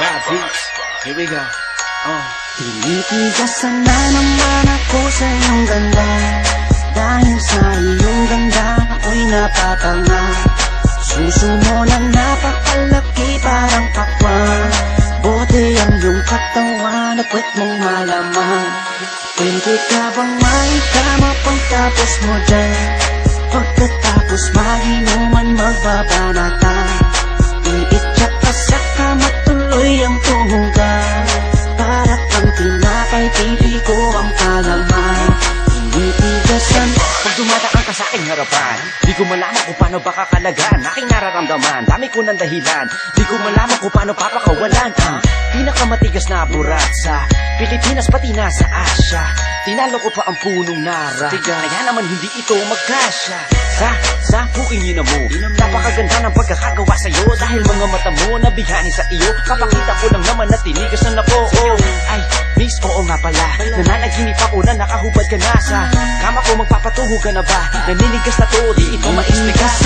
Bad beats. Here we go. Tinitigasan na naman ako sa iyong ganda. Dahil sa iyong ganda, ako'y napatanga. Suso mo na napakalaki parang pakwan. Bote ang iyong katawan, nakwet mong malaman. Pwede ka bang maitama pagtapos mo dyan? Pagkatapos mainuman magbabanata. Iitsak ka sa kama, tuloy ang tuhugan. Para kang tinapay, pipi ko ang palaman. Tinitigasan. Pag dumadaan ka sa aking harapan, di ko malaman kung paano ba kakalagan aking nararamdaman. Dami ko ng dahilan, di ko malaman kung paano papakawalan ang pinakamatigas na burat sa Pilipinas pati na sa Asya. Tinalo ko pa ang punong nara, kaya naman hindi ito magkasya. Sa buking ina mo, napakaganda ng pagkakagawa sa'yo. Dahil mga mata mo nabihani sa iyo, kapakita ko lang naman na tinigasan ako. Ay, miss, oo nga pala, nananaginip ako na nakahubad ka na sa kama ko. Magpapatuho ka na ba? Naninigas na to, di ito maistigas.